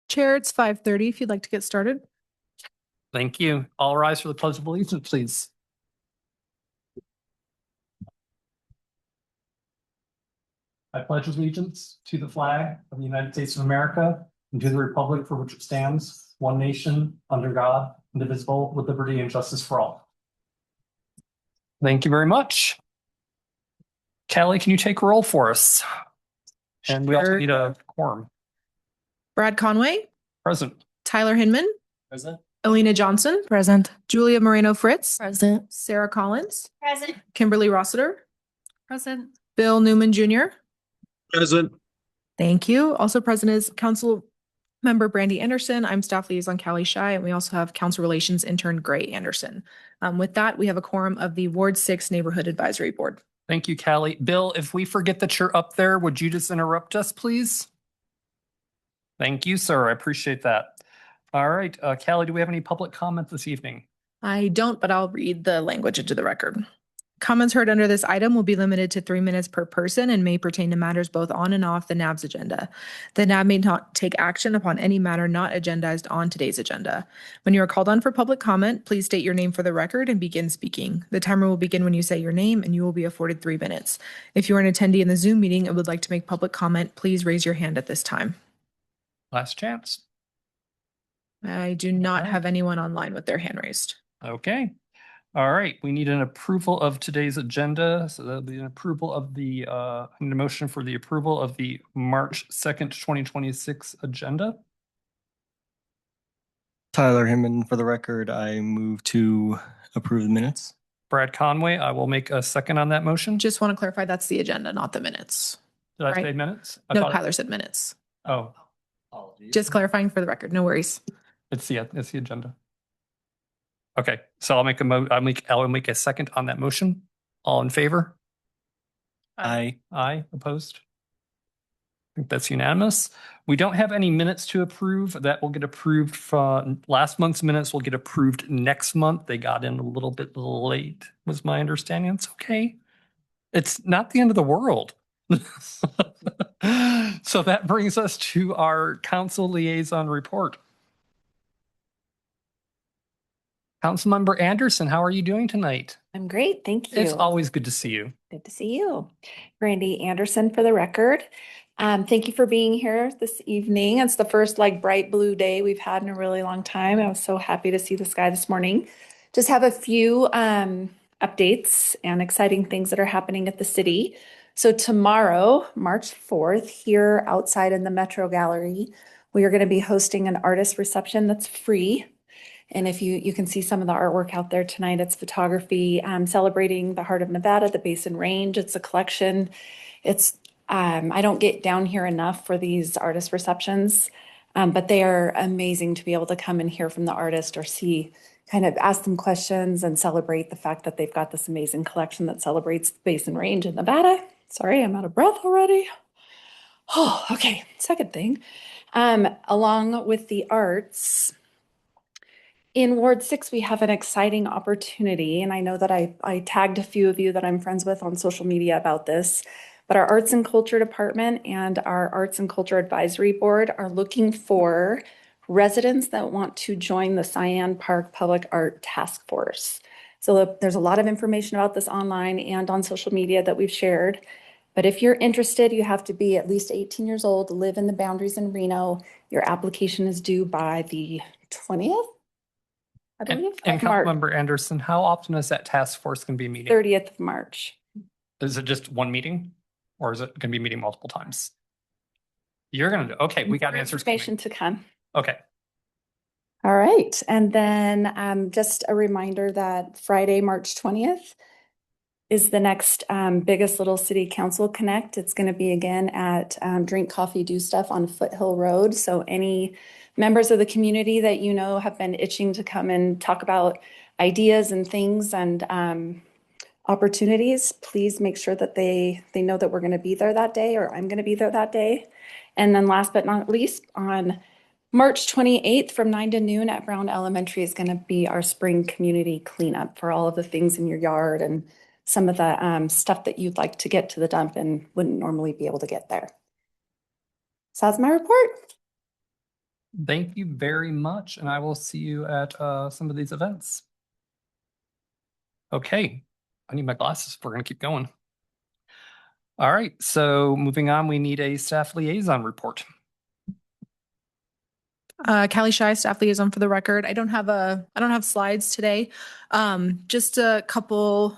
Chair, it's 5:30 if you'd like to get started. Thank you. All rise for the Pledge of Allegiance, please. I pledge allegiance to the flag of the United States of America and to the republic for which it stands, one nation, under God, indivisible, with liberty and justice for all. Thank you very much. Callie, can you take roll for us? And we also need a quorum. Brad Conway, Present. Tyler Hinman, Present. Alina Johnson, present. Julia Moreno Fritz, Present. Sarah Collins, Present. Kimberly Rossiter, Present. Bill Newman Jr. Present. Thank you. Also present is Council Member Brandy Anderson. I'm Staff Liaison Callie Shy, and we also have Council Relations Intern Gray Anderson. With that, we have a quorum of the Ward 6 Neighborhood Advisory Board. Thank you, Callie. Bill, if we forget that you're up there, would you just interrupt us, please? Thank you, sir. I appreciate that. All right, Callie, do we have any public comment this evening? I don't, but I'll read the language into the record. Comments heard under this item will be limited to 3 minutes per person and may pertain to matters both on and off the NAB's agenda. The NAB may not take action upon any matter not agendized on today's agenda. When you are called on for public comment, please state your name for the record and begin speaking. The timer will begin when you say your name, and you will be afforded 3 minutes. If you are an attendee in the Zoom meeting and would like to make public comment, please raise your hand at this time. Last chance. I do not have anyone online with their hand raised. Okay. All right, we need an approval of today's agenda. So that'll be an approval of the, I need a motion for the approval of the March 2nd, 2026 agenda. Tyler Hinman, for the record, I move to approve the minutes. Brad Conway, I will make a second on that motion. Just want to clarify, that's the agenda, not the minutes. Did I right. say minutes? No, Tyler said minutes. Oh, Just clarifying for the record, no worries. it's the agenda. Okay, so I'll make a second on that motion. All in favor? Aye. Aye. Opposed? I think that's unanimous. We don't have any minutes to approve. That will get approved from last month's minutes will get approved next month. They got in a little bit late, was my understanding. It's okay. It's not the end of the world. So that brings us to our council liaison report. Councilmember Anderson, how are you doing tonight? I'm great. Thank you. It's always good to see you. Good to see you. Brandy Anderson for the record. Thank you for being here this evening. It's the first bright blue day we've had in a really long time. I was so happy to see the sky this morning. Just have a few updates and exciting things that are happening at the city. So tomorrow, March 4th, here outside in the Metro Gallery, we are going to be hosting an artist reception that's free. And if you can see some of the artwork out there tonight, it's photography celebrating the heart of Nevada, the Basin Range. It's a collection. It's I don't get down here enough for these artist receptions, but they are amazing to be able to come and hear from the artist or see, kind of ask them questions and celebrate the fact that they've got this amazing collection that celebrates the Basin Range in Nevada. Sorry, I'm out of breath already. Oh, okay. Second thing, along with the arts, in Ward 6, we have an exciting opportunity, and I know that I tagged a few of you that I'm friends with on social media about this, but our Arts and Culture Department and our Arts and Culture Advisory Board are looking for residents that want to join the Cyan Park Public Art Task Force. So there's a lot of information about this online and on social media that we've shared. But if you're interested, you have to be at least 18 years old, live in the boundaries in Reno. Your application is due by the 20th. I believe. And Councilmember Anderson, how often is that task force going to be meeting? 30th of March. Is it just one meeting, or is it going to be meeting multiple times? You're going to do, okay, we got answers coming. Information to come. Okay. All right. And then just a reminder that Friday, March 20th is the next biggest little city council connect. It's going to be again at Drink Coffee Do Stuff on Foothill Road. So any members of the community that you know have been itching to come and talk about ideas and things and opportunities, please make sure that they know that we're going to be there that day, or I'm going to be there that day. And then last but not least, on March 28th from 9 to noon at Brown Elementary is going to be our spring community cleanup for all of the things in your yard and some of the stuff that you'd like to get to the dump and wouldn't normally be able to get there. So that's my report. Thank you very much, and I will see you at some of these events. Okay, I need my glasses if we're gonna keep going. All right, so moving on, we need a staff liaison report. Callie Shy, staff liaison for the record. I don't have slides today. Just a couple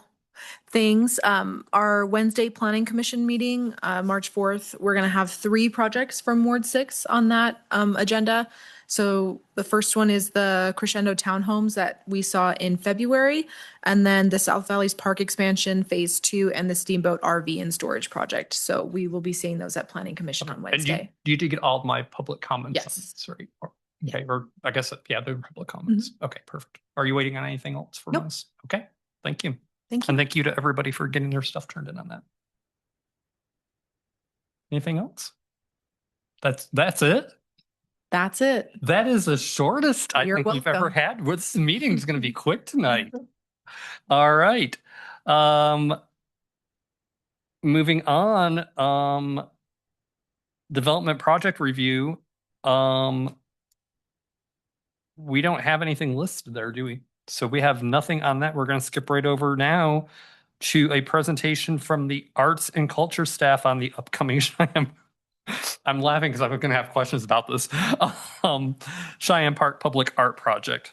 things. Our Wednesday Planning Commission meeting, March 4th, we're going to have 3 projects from Ward 6 on that agenda. So the first one is the Crescendo Townhomes that we saw in February, and then the South Valleys Park expansion phase 2 and the Steamboat RV and storage project. So we will be seeing those at Planning Commission on And Wednesday. you did get all of my public comments? Yes. Sorry. Okay, or I guess, yeah, they're public comments. Okay, perfect. Are you waiting on anything else from Nope. us? Okay, thank you. Thank And you. thank you to everybody for getting their stuff turned in on that. Anything else? That's it? That's it. That is the shortest I You're think we've ever welcome. had. This meeting is going to be quick tonight. All right. Moving on, development project review. We don't have anything listed there, do we? So we have nothing on that. We're going to skip right over now to a presentation from the arts and culture staff on the upcoming Cheyenne. I'm laughing because I'm going to have questions about this. Cheyenne Park Public Art Project.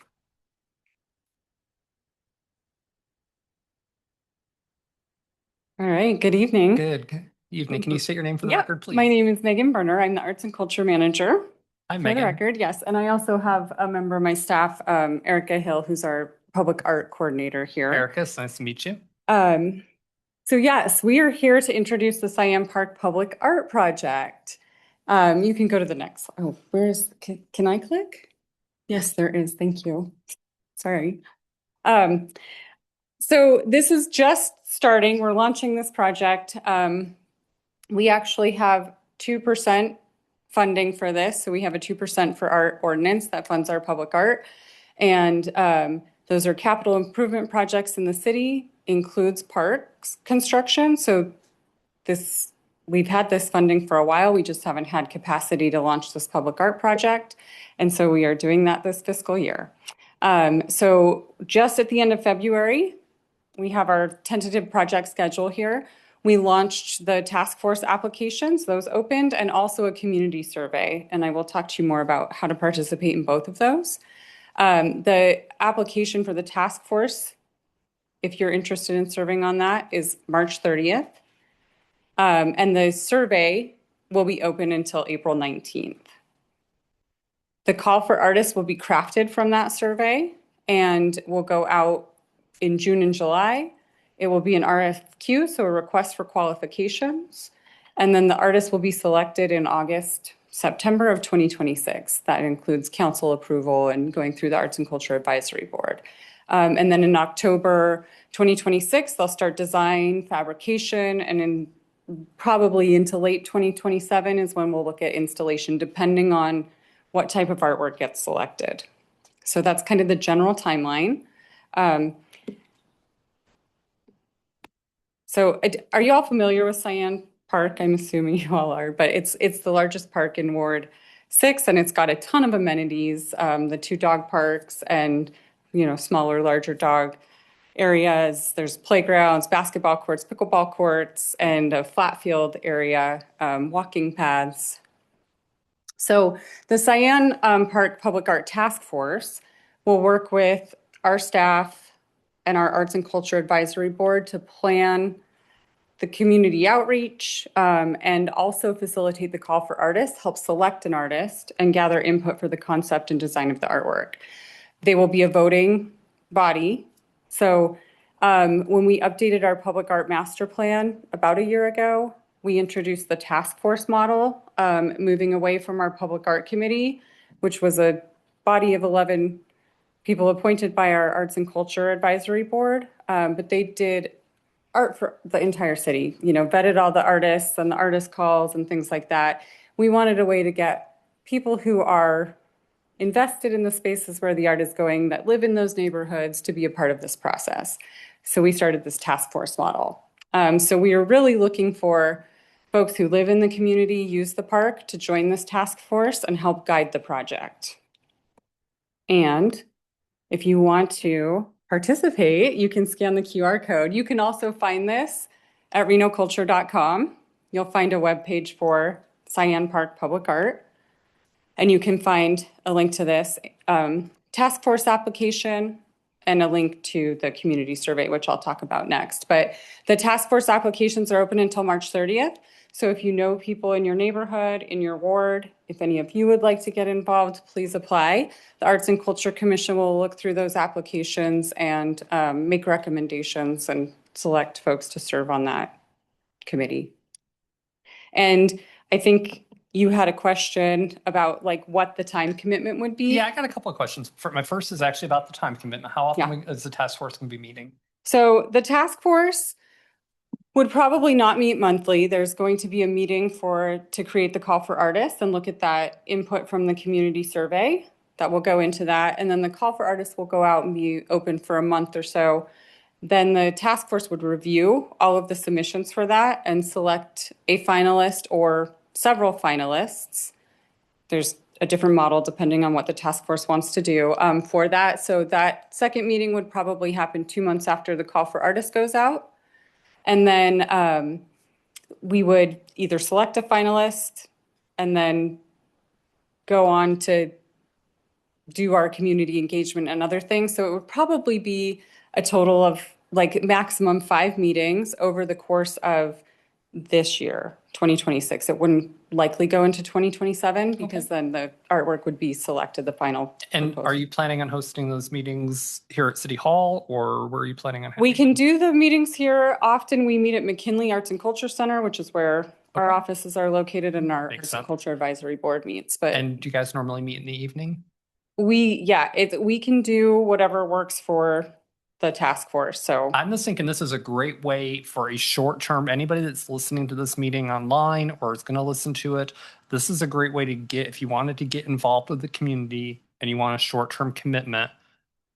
All right, good evening. Good evening. Can you state your name for the Yeah, record, please? my name is Megan Berner. I'm the Arts and Culture Manager. Hi, For the Megan. record, yes. And I also have a member of my staff, Erica Hill, who's our Public Art Coordinator here. Erica, it's nice to meet you. So yes, we are here to introduce the Cheyenne Park Public Art Project. You can go to the next. Oh, can I click? Yes, there is. Thank you. Sorry. So this is just starting. We're launching this project. We actually have 2% funding for this. So we have a 2% for our ordinance that funds our public art. And those are capital improvement projects in the city, includes parks construction. So we've had this funding for a while. We just haven't had capacity to launch this public art project. And so we are doing that this fiscal year. So just at the end of February, we have our tentative project schedule here. We launched the task force applications, those opened, and also a community survey. And I will talk to you more about how to participate in both of those. The application for the task force, if you're interested in serving on that, is March 30th. And the survey will be open until April 19th. The call for artists will be crafted from that survey and will go out in June and July. It will be an RFQ, so a request for qualifications. And then the artists will be selected in August, September of 2026. That includes council approval and going through the Arts and Culture Advisory Board. And then in October 2026, they'll start design, fabrication, and probably into late 2027 is when we'll look at installation, depending on what type of artwork gets selected. So that's kind of the general timeline. So are you all familiar with Cheyenne Park? I'm assuming you all are, but it's the largest park in Ward 6, and it's got a ton of amenities, the 2 dog parks and, smaller, larger dog areas. There's playgrounds, basketball courts, pickleball courts, and a flat field area, walking paths. So the Cheyenne Park Public Art Task Force will work with our staff and our Arts and Culture Advisory Board to plan the community outreach and also facilitate the call for artists, help select an artist, and gather input for the concept and design of the artwork. They will be a voting body. So when we updated our public art master plan about a year ago, we introduced the task force model, moving away from our public art committee, which was a body of 11 people appointed by our Arts and Culture Advisory Board, but they did art for the entire city, vetted all the artists and the artist calls and things like that. We wanted a way to get people who are invested in the spaces where the art is going, that live in those neighborhoods, to be a part of this process. So we started this task force model. So we are really looking for folks who live in the community use the park to join this task force and help guide the project. And if you want to participate, you can scan the QR code. You can also find this at Reno.Culture.com. You'll find a webpage for Cyan Park Public Art. And you can find a link to this task force application and a link to the community survey, which I'll talk about next. But the task force applications are open until March 30th. So if you know people in your neighborhood, in your ward, if any of you would like to get involved, please apply. The Arts and Culture Commission will look through those applications and make recommendations and select folks to serve on that committee. And I think you had a question about like what the time commitment would be. Yeah, I got a couple of questions. My first is actually about the time commitment. How often is the task force going to be meeting? So the task force would probably not meet monthly. There's going to be a meeting to create the call for artists and look at that input from the community survey that will go into that. And then the call for artists will go out and be open for a month or so. Then the task force would review all of the submissions for that and select a finalist or several finalists. There's a different model depending on what the task force wants to do for that. So that second meeting would probably happen 2 months after the call for artists goes out. And then we would either select a finalist and then go on to do our community engagement and other things. So it would probably be a total of like maximum 5 meetings over the course of this year, 2026. It wouldn't likely go into 2027 because then the artwork would be selected, the final. And proposal. are you planning on hosting those meetings here at City Hall, or where are you planning on having We can them? do the meetings here. Often we meet at McKinley Arts and Culture Center, which is where our offices are located and our Makes Arts sense. and Culture Advisory Board meets. But And do you guys normally meet in the evening? we can do whatever works for the task force. So I'm just thinking this is a great way for a short term, anybody that's listening to this meeting online or is going to listen to it, this is a great way to get, if you wanted to get involved with the community and you want a short term commitment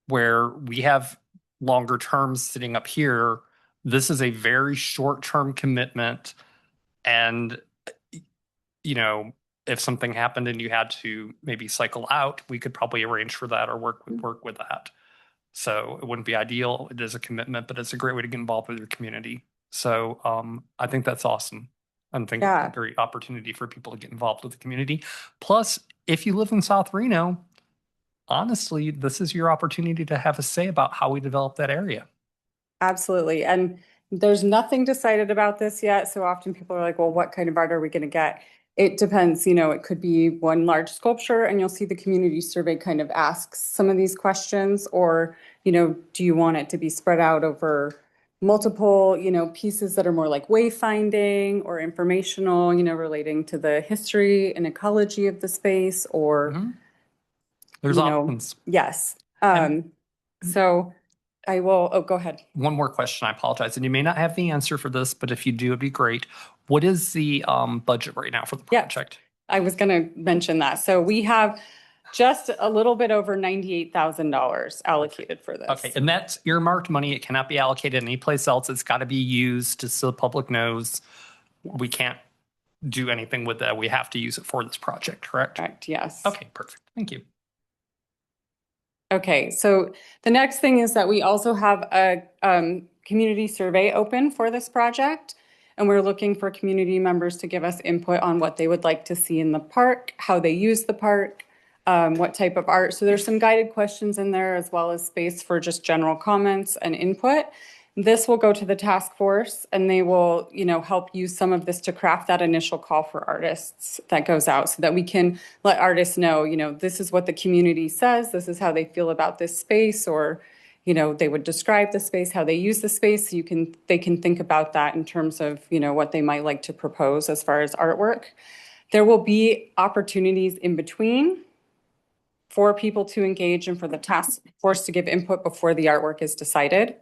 where we have longer terms sitting up here, this is a very short term commitment. And, you know, if something happened and you had to maybe cycle out, we could probably arrange for that or work with that. So it wouldn't be ideal. It is a commitment, but it's a great way to get involved with your community. So I think that's awesome. I think it's a great opportunity for people to get involved with the community. Plus, if you live in South Reno, honestly, this is your opportunity to have a say about how we develop that area. absolutely. And there's nothing decided about this yet. So often people are like, well, what kind of art are we going to get? It depends, it could be one large sculpture and you'll see the community survey kind of asks some of these questions, or, do you want it to be spread out over multiple, pieces that are more like wayfinding or informational, relating to the history and ecology of the space, or, There's options. Yes. So I will, go ahead. One more question, I apologize. And you may not have the answer for this, but if you do, it'd be great. What is the budget right now for the project? I was going to mention that. So we have just a little bit over $98,000 allocated for this. Okay, and that's earmarked money. It cannot be allocated anyplace else. It's got to be used just so the public knows we can't do anything with that. We have to use it for this project, correct? Correct, yes. Okay, perfect. Thank you. Okay, so the next thing is that we also have a community survey open for this project. And we're looking for community members to give us input on what they would like to see in the park, how they use the park, what type of art. So there's some guided questions in there as well as space for just general comments and input. This will go to the task force and they will, help use some of this to craft that initial call for artists that goes out so that we can let artists know, this is what the community says, this is how they feel about this space, or they would describe the space, how they use the space. So they can think about that in terms of, what they might like to propose as far as artwork. There will be opportunities in between for people to engage and for the task force to give input before the artwork is decided.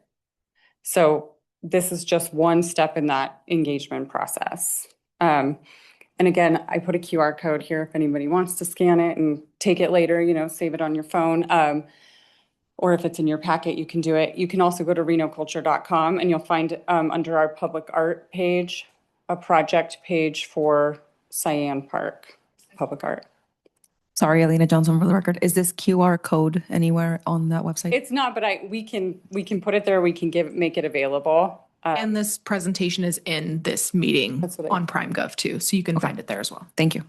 So this is just one step in that engagement process. And again, I put a QR code here if anybody wants to scan it and take it later, save it on your phone. Or if it's in your packet, you can do it. You can also go to Reno.Culture.com and you'll find under our public art page a project page for Cyan Park Public Art. Sorry, Alina Johnson for the record. Is this QR code anywhere on that website? It's not, but we can put it there. We can make it available. And this presentation is in this meeting That's what I- on Prime.gov too, so you can find it there as well. Thank you.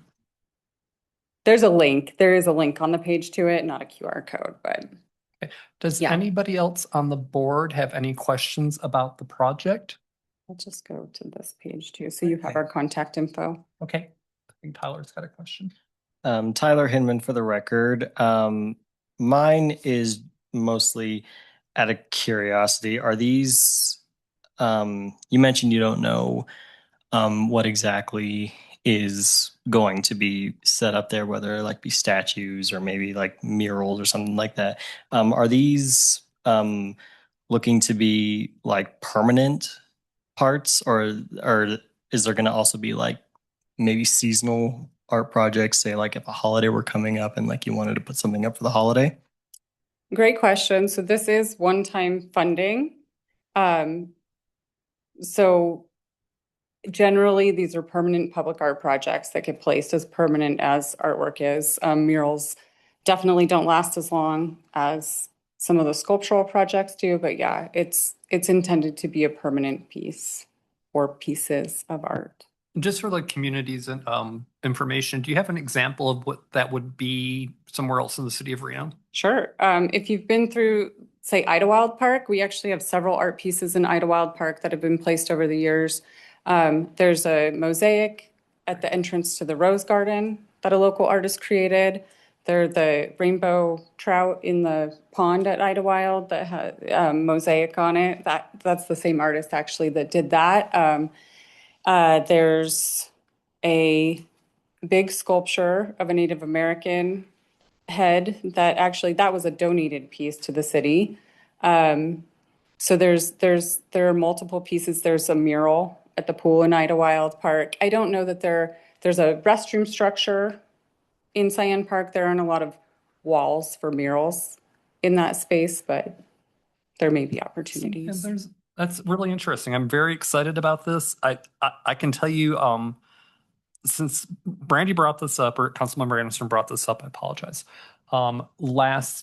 There's a link. There is a link on the page to it, not a QR code, but Does Yeah. anybody else on the board have any questions about the project? I'll just go to this page too. So you have Okay. our contact info. Okay, I think Tyler's got a question. Tyler Hinman for the record. Mine is mostly out of curiosity. Are these, you mentioned you don't know what exactly is going to be set up there, whether it like be statues or maybe like murals or something like that. Are these looking to be like permanent parts, or is there going to also be like maybe seasonal art projects, say like if a holiday were coming up and like you wanted to put something up for the holiday? Great question. So this is one-time funding. So generally, these are permanent public art projects that get placed as permanent as artwork is. Murals definitely don't last as long as some of the sculptural projects do, but yeah, it's intended to be a permanent piece or pieces of art. Just for the community's information, do you have an example of what that would be somewhere else in the city of Reno? Sure. If you've been through, say, Idlewild Park, we actually have several art pieces in Idlewild Park that have been placed over the years. There's a mosaic at the entrance to the Rose Garden that a local artist created. There's the rainbow trout in the pond at Idlewild that had mosaic on it. That's the same artist actually that did that. There's a big sculpture of a Native American head that was a donated piece to the city. So there are multiple pieces. There's a mural at the pool in Idlewild Park. I don't know that there's a restroom structure in Cyan Park. There aren't a lot of walls for murals in that space, but there may be opportunities. That's really interesting. I'm very excited about this. I can tell you, since Brandy brought this up, or Councilmember Anderson brought this up, I apologize. During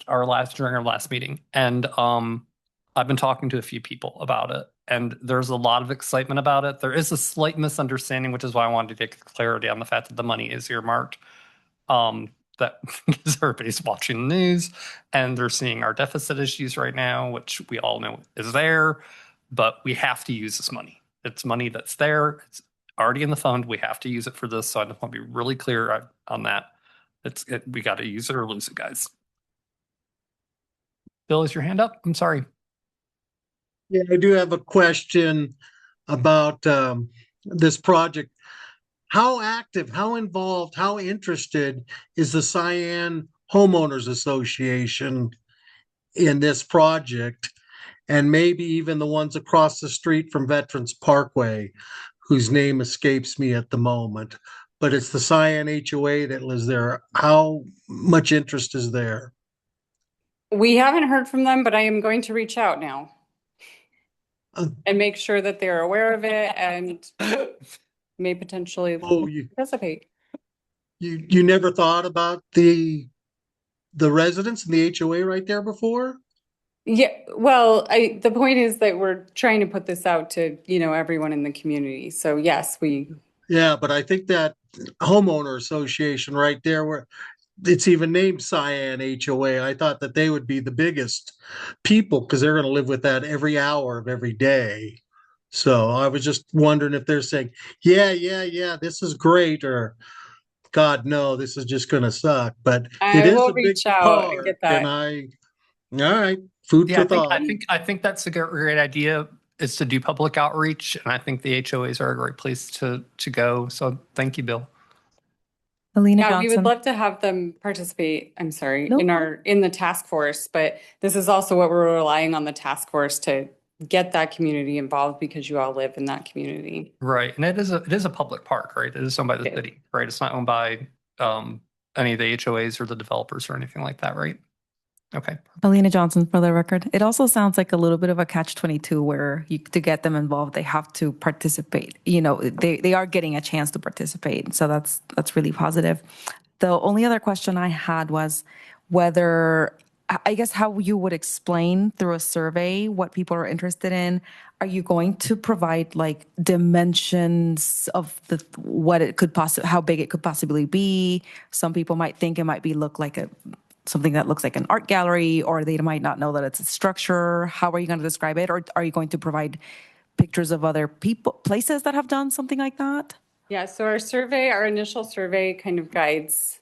our last meeting, and I've been talking to a few people about it, and there's a lot of excitement about it. There is a slight misunderstanding, which is why I wanted to get clarity on the fact that the money is earmarked. That because everybody's watching the news and they're seeing our deficit issues right now, which we all know is there, but we have to use this money. It's money that's there. It's already in the fund. We have to use it for this. So I just want to be really clear on that. We got to use it or lose it, guys. Bill, is your hand up? I'm sorry. Yeah, I do have a question about this project. How active, how involved, how interested is the Cyan Homeowners Association in this project? And maybe even the ones across the street from Veterans Parkway, whose name escapes me at the moment. But it's the Cyan HOA that lives there. How much interest is there? We haven't heard from them, but I am going to reach out now and make sure that they're aware of it and may potentially participate. You never thought about the residents in the HOA right there before? Yeah, well, the point is that we're trying to put this out to, everyone in the community. So yes, Yeah, but I think that homeowner association right there, where it's even named Cyan HOA, I thought that they would be the biggest people because they're going to live with that every hour of every day. So I was just wondering if they're saying, yeah, this is great, or God, no, this is just going to suck. But I it is will a big reach out and part, get that. All right, food Yeah, for thought. I think that's a great idea, is to do public outreach, and I think the HOAs are a great place to go. So thank you, Bill. Alina Yeah, we would Johnson. love to have them participate, I'm sorry, No. in the task force, but this is also what we're relying on the task force to get that community involved because you all live in that community. Right, and it is a public park, right? It is owned by the city, right? It's not owned by any of the HOAs or the developers or anything like that, right? Okay. Alina Johnson for the record. It also sounds like a little bit of a catch-22 where to get them involved, they have to participate. They are getting a chance to participate. So that's really positive. The only other question I had was whether, I guess, how you would explain through a survey what people are interested in. Are you going to provide like dimensions of what it could possibly, how big it could possibly be? Some people might think it might look like something that looks like an art gallery, or they might not know that it's a structure. How are you going to describe it? Or are you going to provide pictures of other places that have done something like that? Yeah, so our initial survey kind of guides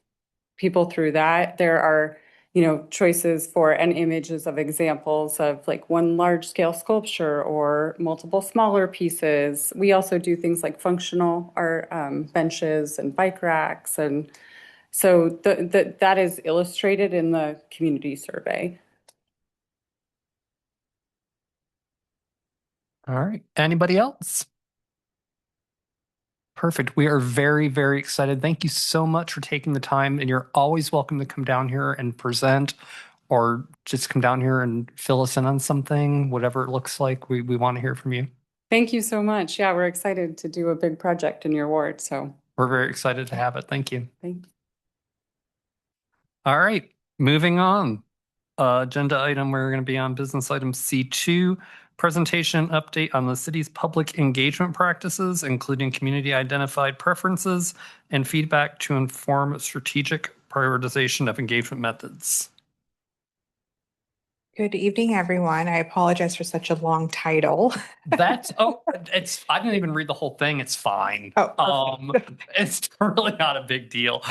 people through that. There are, choices for and images of examples of like one large scale sculpture or multiple smaller pieces. We also do things like functional art, benches and bike racks. And so that is illustrated in the community survey. All right. Anybody else? Perfect. We are very, very excited. Thank you so much for taking the time, and you're always welcome to come down here and present, or just come down here and fill us in on something, whatever it looks like. We want to hear from you. Thank you so much. Yeah, we're excited to do a big project in your ward. So We're very excited to have it. Thank you. thank you. All right, moving on. Agenda item, we're going to be on business item C2, presentation update on the city's public engagement practices, including community identified preferences and feedback to inform strategic prioritization of engagement methods. Good evening, everyone. I apologize for such a long title. I didn't even read the whole thing. It's fine. Oh, It's really not a big deal.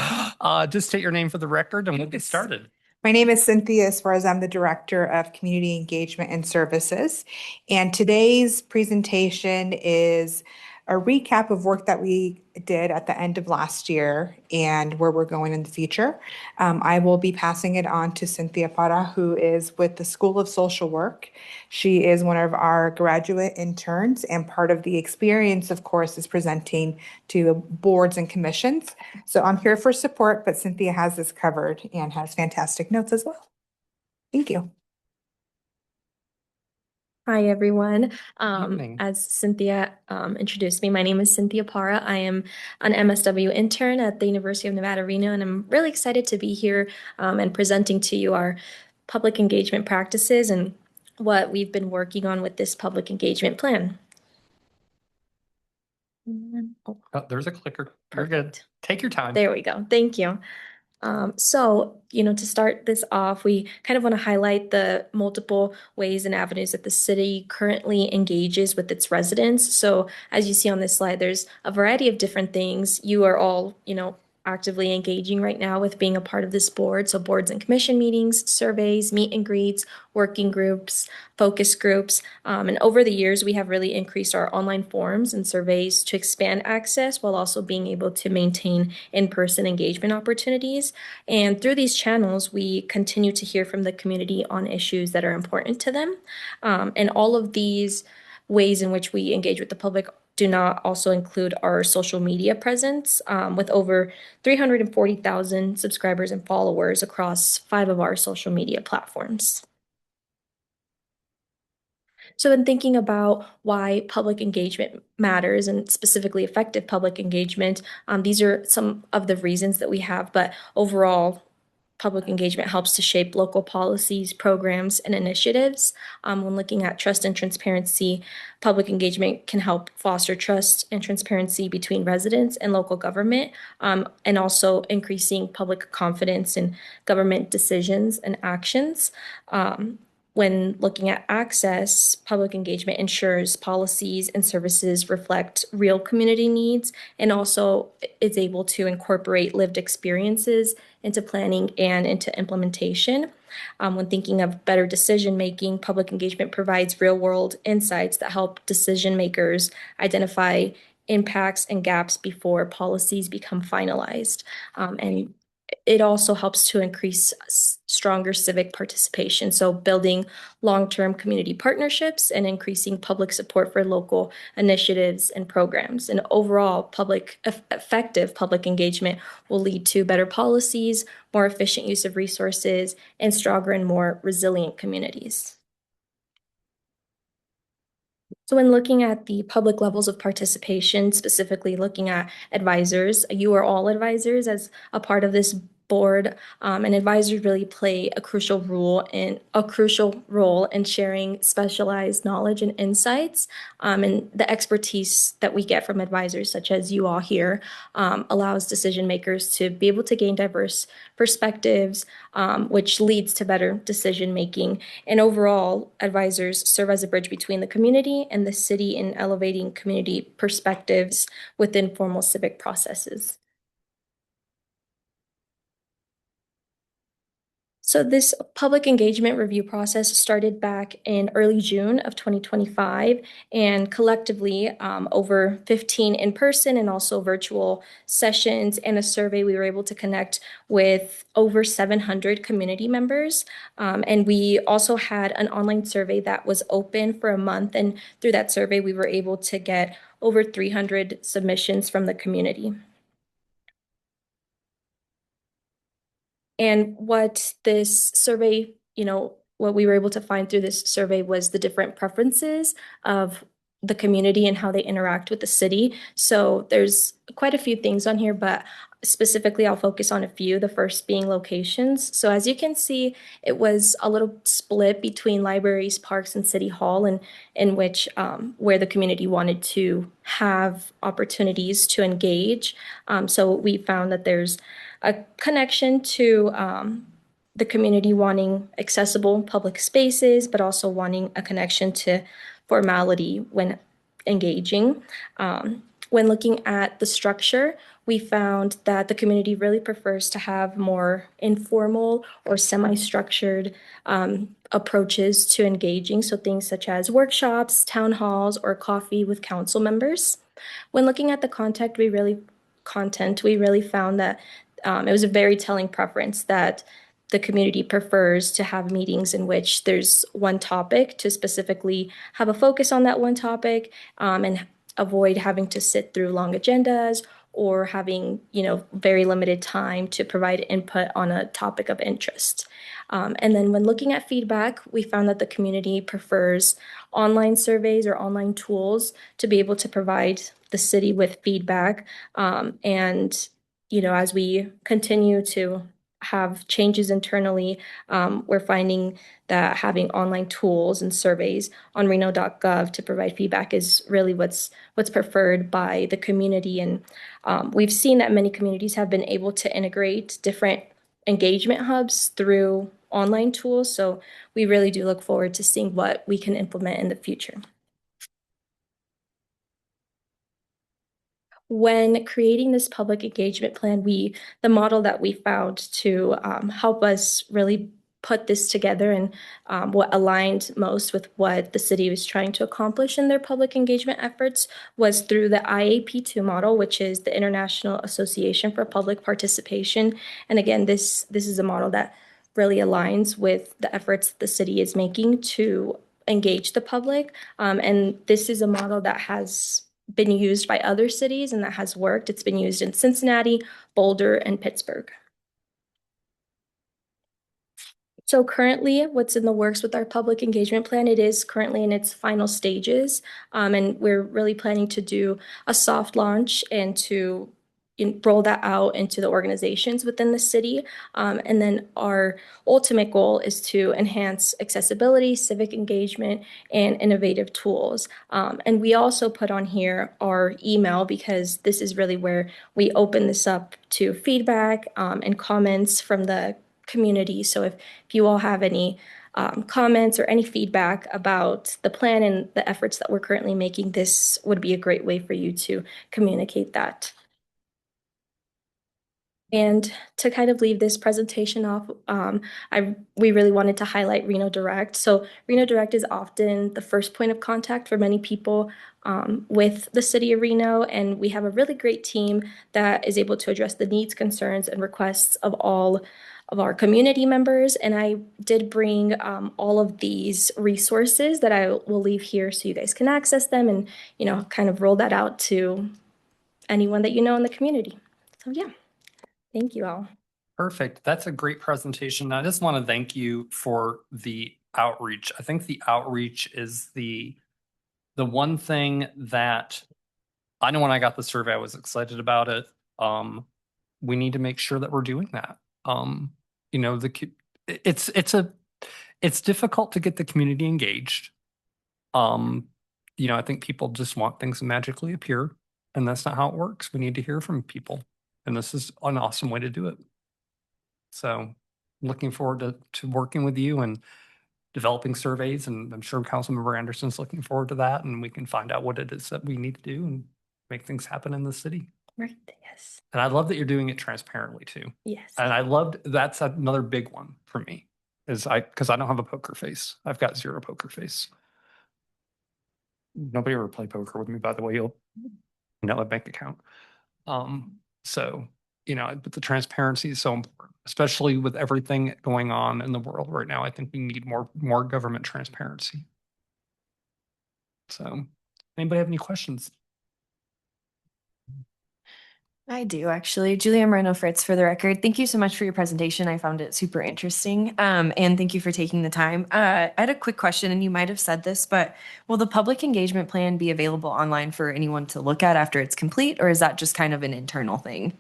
Just state your name for the record and we'll get started. My name is Cynthia Suarez. I'm the Director of Community Engagement and Services. And today's presentation is a recap of work that we did at the end of last year and where we're going in the future. I will be passing it on to Cynthia Parra, who is with the School of Social Work. She is one of our graduate interns, and part of the experience, of course, is presenting to boards and commissions. So I'm here for support, but Cynthia has this covered and has fantastic notes as well. Thank you. Hi, everyone. Evening. As Cynthia introduced me, my name is Cynthia Parra. I am an MSW intern at the University of Nevada, Reno, and I'm really excited to be here and presenting to you our public engagement practices and what we've been working on with this public engagement plan. Oh, there's a clicker. You're good. Perfect. Take your time. There we go. Thank you. To start this off, we kind of want to highlight the multiple ways and avenues that the city currently engages with its residents. So as you see on this slide, there's a variety of different things. You are all, actively engaging right now with being a part of this board. So boards and commission meetings, surveys, meet and greets, working groups, focus groups. And over the years, we have really increased our online forums and surveys to expand access while also being able to maintain in-person engagement opportunities. And through these channels, we continue to hear from the community on issues that are important to them. And all of these ways in which we engage with the public do not also include our social media presence, with over 340,000 subscribers and followers across 5 of our social media platforms. So in thinking about why public engagement matters and specifically effective public engagement, these are some of the reasons that we have, but overall, public engagement helps to shape local policies, programs, and initiatives. When looking at trust and transparency, public engagement can help foster trust and transparency between residents and local government, and also increasing public confidence in government decisions and actions. When looking at access, public engagement ensures policies and services reflect real community needs and also is able to incorporate lived experiences into planning and into implementation. When thinking of better decision making, public engagement provides real world insights that help decision makers identify impacts and gaps before policies become finalized. And it also helps to increase stronger civic participation. So building long-term community partnerships and increasing public support for local initiatives and programs. And overall, effective public engagement will lead to better policies, more efficient use of resources, and stronger and more resilient communities. So when looking at the public levels of participation, specifically looking at advisors, you are all advisors as a part of this board, and advisors really play a crucial role in sharing specialized knowledge and insights. And the expertise that we get from advisors, such as you all here, allows decision makers to be able to gain diverse perspectives, which leads to better decision making. And overall, advisors serve as a bridge between the community and the city in elevating community perspectives within formal civic processes. So this public engagement review process started back in early June of 2025, and collectively over 15 in-person and also virtual sessions and a survey, we were able to connect with over 700 community members. And we also had an online survey that was open for a month, and through that survey, we were able to get over 300 submissions from the community. And what this survey, what we were able to find through this survey was the different preferences of the community and how they interact with the city. So there's quite a few things on here, but specifically I'll focus on a few, the first being locations. So as you can see, it was a little split between libraries, parks, and city hall, and in which where the community wanted to have opportunities to engage. So we found that there's a connection to the community wanting accessible public spaces, but also wanting a connection to formality when engaging. When looking at the structure, we found that the community really prefers to have more informal or semi-structured approaches to engaging. So things such as workshops, town halls, or coffee with council members. When looking at the content, we really found that it was a very telling preference that the community prefers to have meetings in which there's one topic to specifically have a focus on that one topic, and avoid having to sit through long agendas or having, very limited time to provide input on a topic of interest. And then when looking at feedback, we found that the community prefers online surveys or online tools to be able to provide the city with feedback. And as we continue to have changes internally, we're finding that having online tools and surveys on Reno.Gov to provide feedback is really what's preferred by the community. And we've seen that many communities have been able to integrate different engagement hubs through online tools. So we really do look forward to seeing what we can implement in the future. When creating this public engagement plan, the model that we found to help us really put this together and what aligned most with what the city was trying to accomplish in their public engagement efforts was through the IAP2 model, which is the International Association for Public Participation. And again, this is a model that really aligns with the efforts the city is making to engage the public. And this is a model that has been used by other cities and that has worked. It's been used in Cincinnati, Boulder, and Pittsburgh. So currently, what's in the works with our public engagement plan, it is currently in its final stages, and we're really planning to do a soft launch and to roll that out into the organizations within the city. And then our ultimate goal is to enhance accessibility, civic engagement, and innovative tools. And we also put on here our email because this is really where we open this up to feedback and comments from the community. So if you all have any comments or any feedback about the plan and the efforts that we're currently making, this would be a great way for you to communicate that. And to kind of leave this presentation off, we really wanted to highlight Reno Direct. So Reno Direct is often the first point of contact for many people with the city of Reno, and we have a really great team that is able to address the needs, concerns, and requests of all of our community members. And I did bring all of these resources that I will leave here so you guys can access them and, kind of roll that out to anyone that you know in the community. So yeah. Thank you all. Perfect. That's a great presentation. I just want to thank you for the outreach. I think the outreach is the one thing that I know when I got the survey, I was excited about it. We need to make sure that we're doing that. It's difficult to get the community engaged. I think people just want things to magically appear, and that's not how it works. We need to hear from people, and this is an awesome way to do it. So looking forward to working with you and developing surveys, and I'm sure Councilmember Anderson's looking forward to that, and we can find out what it is that we need to do and make things happen in the city. Right. Yes. And I love that you're doing it transparently too. Yes. And that's another big one for me because I don't have a poker face. I've got zero poker face. Nobody ever play poker with me, by the way. You'll know a bank account. But the transparency is so important, especially with everything going on in the world right now. I think we need more government transparency. So, anybody have any questions? I do actually. Julia Moreno Fritz for the record. Thank you so much for your presentation. I found it super interesting. And thank you for taking the time. I had a quick question, and you might have said this, but will the public engagement plan be available online for anyone to look at after it's complete, or is that just kind of an internal thing?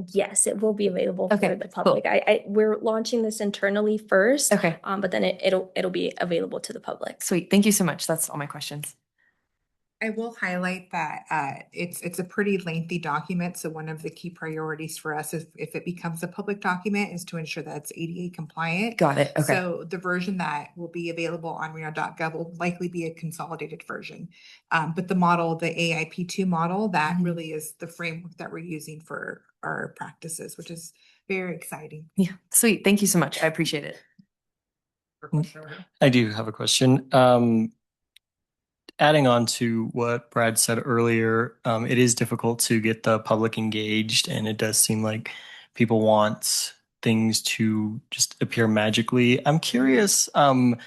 Yes, it will be available for Okay, the public. cool. We're launching this internally first. Okay. But then it'll be available to the public. Sweet. Thank you so much. That's all my questions. I will highlight that it's a pretty lengthy document. So one of the key priorities for us is if it becomes a public document is to ensure that it's ADA compliant. Got it. Okay. So the version that will be available on Reno.Gov will likely be a consolidated version. But the model, the AIP2 model, that really is the framework that we're using for our practices, which is very exciting. Yeah. Sweet. Thank you so much. I appreciate it. I do have a question. Adding on to what Brad said earlier, it is difficult to get the public engaged, and it does seem like people want things to just appear magically. I'm curious, what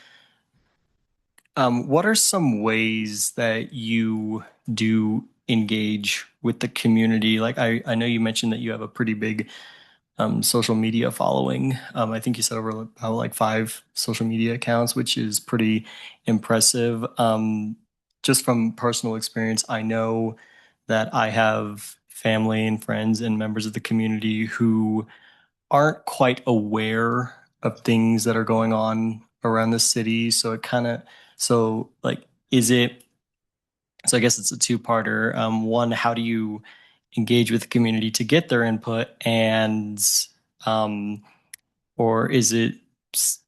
are some ways that you do engage with the community? Like I know you mentioned that you have a pretty big social media following. I think you said over about like 5 social media accounts, which is pretty impressive. Just from personal experience, I know that I have family and friends and members of the community who aren't quite aware of things that are going on around the city. So I guess it's a two-parter. One, how do you engage with the community to get their input, and or is it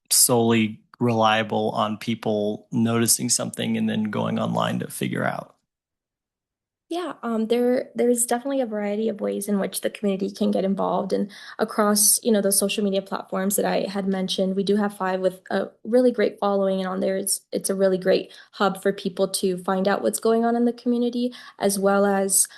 solely reliable on people noticing something and then going online to figure out? Yeah, there's definitely a variety of ways in which the community can get involved, and across, those social media platforms that I had mentioned, we do have 5 with a really great following, and on there it's a really great hub for people to find out what's going on in the community, as well as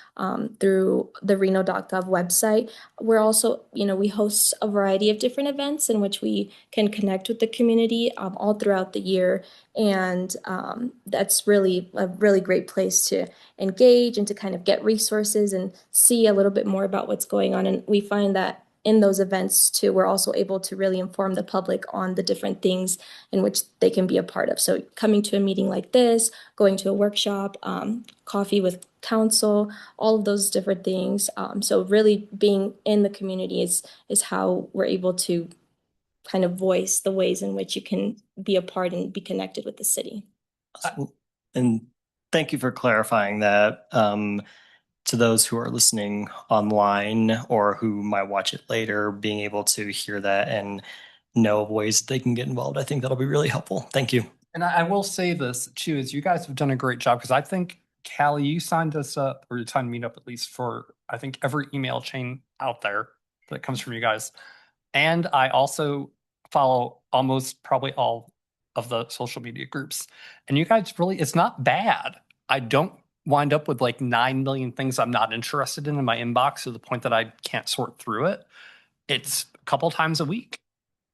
through the Reno.Gov website. We're also, we host a variety of different events in which we can connect with the community all throughout the year, and that's really a really great place to engage and to kind of get resources and see a little bit more about what's going on. And we find that in those events too, we're also able to really inform the public on the different things in which they can be a part of. So coming to a meeting like this, going to a workshop, coffee with council, all of those different things. So really being in the community is how we're able to kind of voice the ways in which you can be a part and be connected with the city. And thank you for clarifying that. To those who are listening online or who might watch it later, being able to hear that and know ways that they can get involved, I think that'll be really helpful. Thank you. And I will say this too, is you guys have done a great job, because I think Callie, you signed us up, or you signed me up at least for, I think, every email chain out there that comes from you guys. And I also follow almost probably all of the social media groups. And you guys really, it's not bad. I don't wind up with like 9 million things I'm not interested in my inbox to the point that I can't sort through it. It's a couple times a week.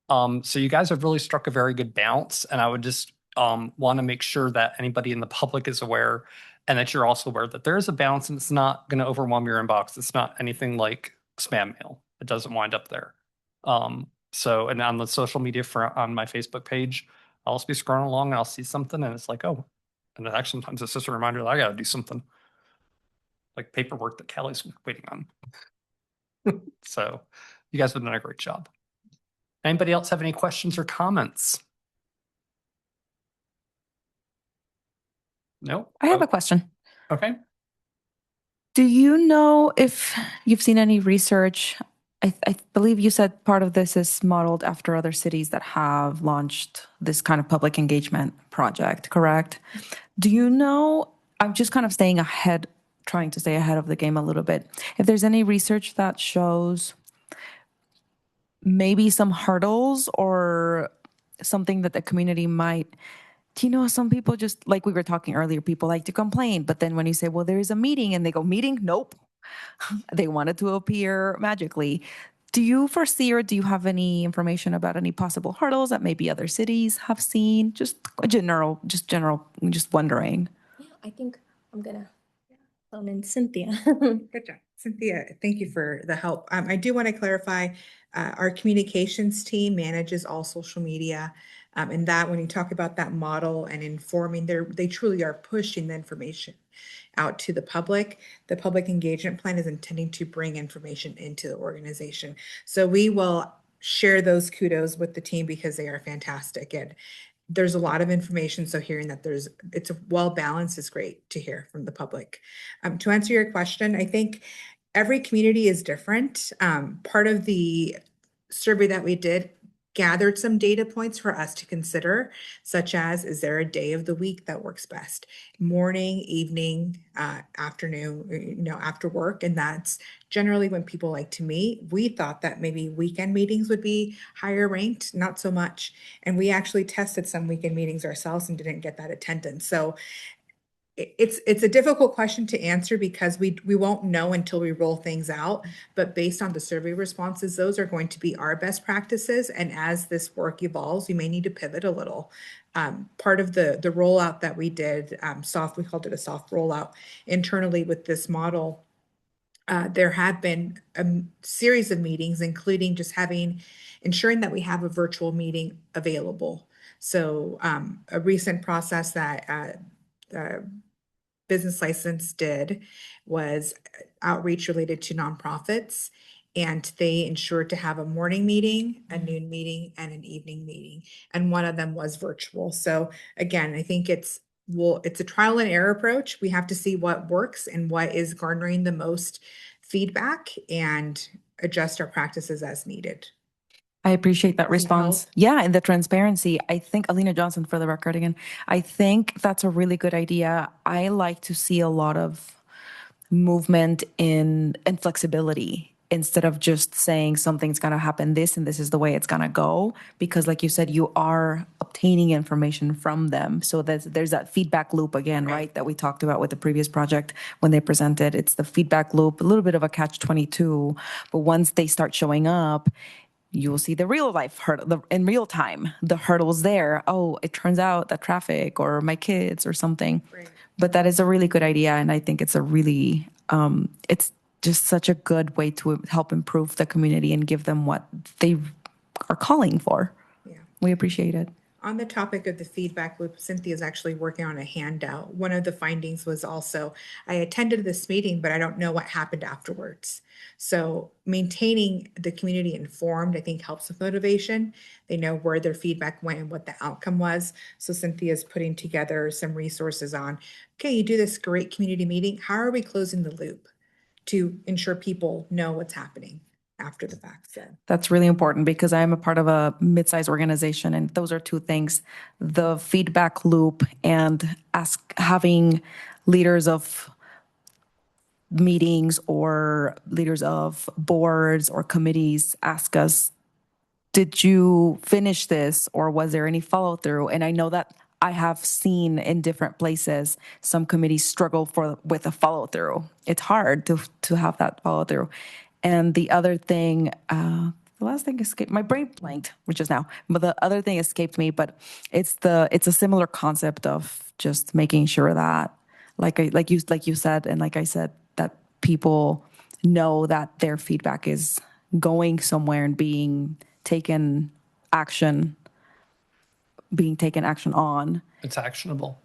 So you guys have really struck a very good balance, and I would just want to make sure that anybody in the public is aware, and that you're also aware that there is a balance, and it's not going to overwhelm your inbox. It's not anything like spam mail. It doesn't wind up there. So, and on the social media front, on my Facebook page, I'll also be scrolling along and I'll see something, and it's like, oh, and actually sometimes it's just a reminder that I got to do something, like paperwork that Callie's waiting on. So, you guys have done a great job. Anybody else have any questions or comments? No? I have a question. Okay. Do you know if you've seen any research? I believe you said part of this is modeled after other cities that have launched this kind of public engagement project, correct? Do you know, I'm just kind of staying ahead, trying to stay ahead of the game a little bit. If there's any research that shows maybe some hurdles or something that the community might, some people just, like we were talking earlier, people like to complain, but then when you say, well, there is a meeting, and they go, meeting? Nope. They want it to appear magically. Do you foresee, or do you have any information about any possible hurdles that maybe other cities have seen? Just wondering. Yeah, I think I'm gonna phone in Cynthia. Good job. Cynthia, thank you for the help. I do want to clarify, our communications team manages all social media. And that when you talk about that model and informing, they truly are pushing the information out to the public. The public engagement plan is intending to bring information into the organization. So we will share those kudos with the team because they are fantastic. And there's a lot of information. So hearing that it's well balanced is great to hear from the public. To answer your question, I think every community is different. Part of the survey that we did gathered some data points for us to consider, such as, is there a day of the week that works best? Morning, evening, afternoon, after work. And that's generally when people like to meet. We thought that maybe weekend meetings would be higher ranked, not so much. And we actually tested some weekend meetings ourselves and didn't get that attendance. So it's a difficult question to answer because we won't know until we roll things out. But based on the survey responses, those are going to be our best practices. And as this work evolves, we may need to pivot a little. Part of the rollout that we did, we called it a soft rollout internally with this model. There have been a series of meetings, including just ensuring that we have a virtual meeting available. So a recent process that business license did was outreach related to nonprofits, and they ensured to have a morning meeting, a noon meeting, and an evening meeting. And one of them was virtual. So again, I think it's a trial and error approach. We have to see what works and what is garnering the most feedback and adjust our practices as needed. I appreciate that Does that help? response. Yeah, and the transparency. I think, Alina Johnson, for the record again, I think that's a really good idea. I like to see a lot of movement and flexibility instead of just saying something's going to happen this and this is the way it's going to go. Because like you said, you are obtaining information from them. So there's that feedback loop again, right, that we talked about with the previous project when they presented. It's the feedback loop, a little bit of a catch-22. But once they start showing up, you will see the real life in real time, the hurdles there. Oh, it turns out that traffic or my kids or something. Right. But that is a really good idea. And I think it's it's just such a good way to help improve the community and give them what they are calling for. Yeah. We appreciate it. On the topic of the feedback loop, Cynthia is actually working on a handout. One of the findings was also, I attended this meeting, but I don't know what happened afterwards. So maintaining the community informed, I think, helps with motivation. They know where their feedback went and what the outcome was. So Cynthia is putting together some resources on, okay, you do this great community meeting. How are we closing the loop to ensure people know what's happening after the fact? So that's really important because I am a part of a mid-sized organization, and those are two things: the feedback loop and having leaders of meetings or leaders of boards or committees ask us, did you finish this or was there any follow through? And I know that I have seen in different places some committees struggle with a follow through. It's hard to have that follow through. And the other thing, the last thing escaped my brain blanked, which is now. But the other thing escaped me. But it's a similar concept of just making sure that, like you said, and like I said, that people know that their feedback is going somewhere and being taken action on. It's actionable.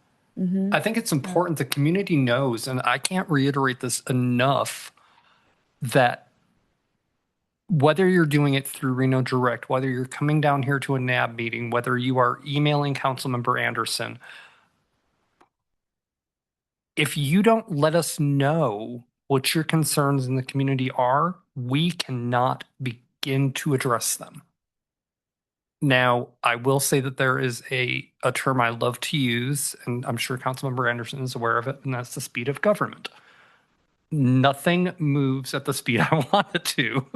I think it's important the community knows, and I can't reiterate this enough, that whether you're doing it through Reno Direct, whether you're coming down here to a NAB meeting, whether you are emailing Councilmember Anderson, if you don't let us know what your concerns in the community are, we cannot begin to address them. Now, I will say that there is a term I love to use, and I'm sure Councilmember Anderson is aware of it, and that's the speed of government. Nothing moves at the speed I want it to.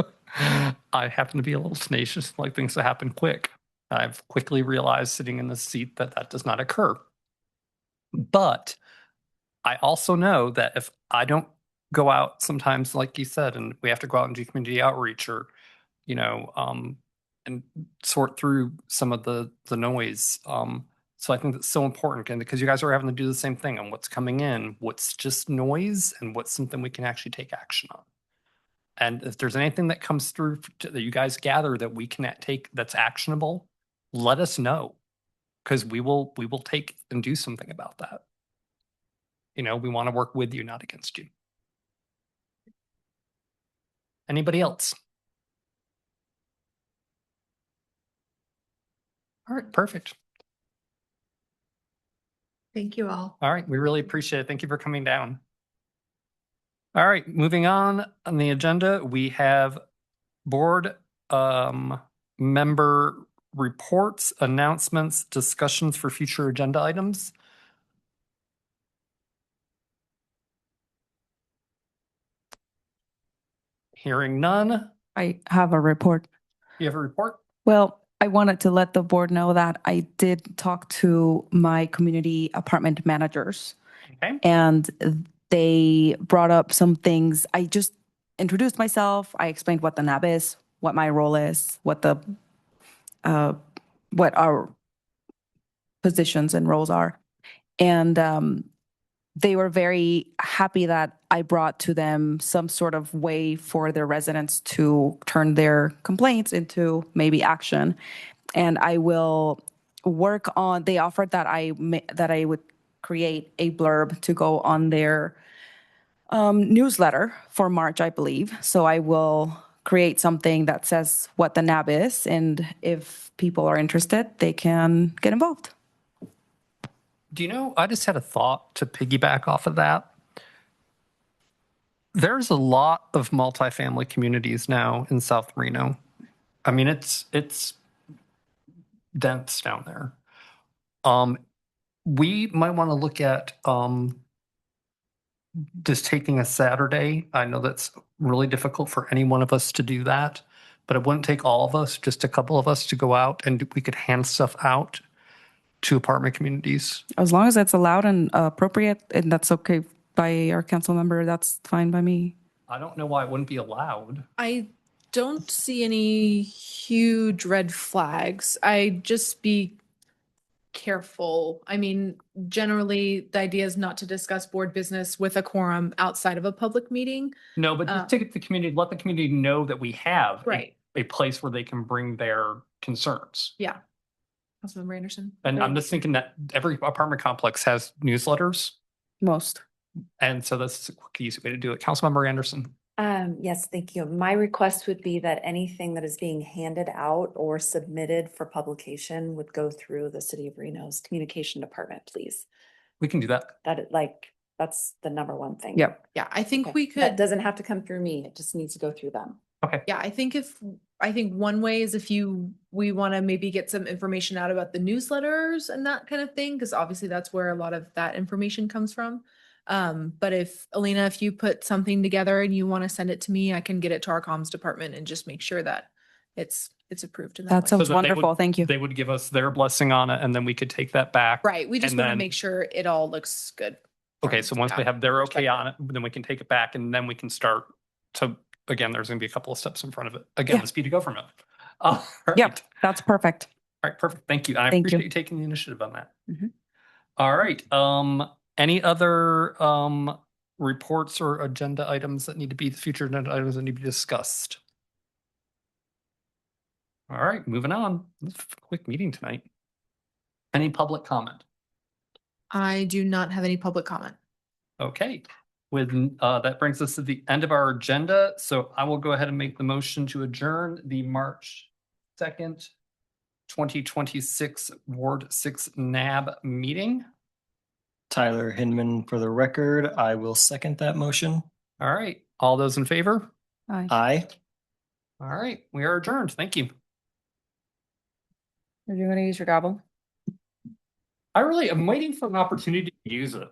I happen to be a little tenacious, like things to happen quick. I've quickly realized sitting in this seat that that does not occur. But I also know that if I don't go out sometimes, like you said, and we have to go out and do community outreach or, and sort through some of the noise. So I think that's so important, and because you guys are having to do the same thing on what's coming in, what's just noise, and what's something we can actually take action on. And if there's anything that comes through that you guys gather that we can take that's actionable, let us know, because we will take and do something about that. We want to work with you, not against you. Anybody else? All right, perfect. Thank you all. All right, we really appreciate it. Thank you for coming down. All right, moving on the agenda, we have board member reports, announcements, discussions for future agenda items. Hearing none. I have a report. You have a report? Well, I wanted to let the board know that I did talk to my community apartment managers. Okay. And they brought up some things. I just introduced myself. I explained what the NAB is, what my role is, what our positions and roles are. And they were very happy that I brought to them some sort of way for their residents to turn their complaints into maybe action. And I will work on, they offered that I would create a blurb to go on their newsletter for March, I believe. So I will create something that says what the NAB is, and if people are interested, they can get involved. Do you know, I just had a thought to piggyback off of that. There's a lot of multifamily communities now in South Reno. I mean, it's dense down there. We might want to look at just taking a Saturday. I know that's really difficult for any one of us to do that, but it wouldn't take all of us, just a couple of us to go out and we could hand stuff out to apartment communities. As long as that's allowed and appropriate, and that's okay by our council member, that's fine by me. I don't know why it wouldn't be allowed. I don't see any huge red flags. I just be careful. I mean, generally, the idea is not to discuss board business with a quorum outside of a public meeting. No, but just take the community, let the community know that we have Right. a place where they can bring their concerns. Yeah. Councilmember Anderson. And I'm just thinking that every apartment complex has newsletters. Most. And so that's a quick, easy way to do it. Councilmember Anderson. Yes, thank you. My request would be that anything that is being handed out or submitted for publication would go through the City of Reno's communication department, please. We can do that. That's the number one thing. Yep. Yeah, I think Okay. we could. That doesn't have to come through me. It just needs to go through them. Okay. Yeah, I think one way is if we want to maybe get some information out about the newsletters and that kind of thing, because obviously that's where a lot of that information comes from. But if Alina, if you put something together and you want to send it to me, I can get it to our comms department and just make sure that it's approved in that That way. sounds So that they wonderful. would- Thank you. They would give us their blessing on it, and then we could take that back. Right. We just And want to then- make sure it all looks good. Okay, from so once we staff have their okay perspective. on it, then we can take it back, and then we can start to, again, there's gonna be a couple of steps in front of it. Again, Yeah. the speed of government. All right. Yep, that's perfect. All right, perfect. Thank you. And I Thank you. appreciate you taking the initiative on that. Mhm. All right. Any other reports or agenda items that need to be future agenda items that need to be discussed? All right, moving on. This is a quick meeting tonight. Any public comment? I do not have any public comment. Okay. With that brings us to the end of our agenda. So I will go ahead and make the motion to adjourn the March 2nd, 2026 Ward 6 NAB meeting. Tyler Hinman for the record. I will second that motion. All right. All those in favor? Aye. Aye. All right. We are adjourned. Thank you. Are you going to use your gavel? I'm waiting for an opportunity to use it.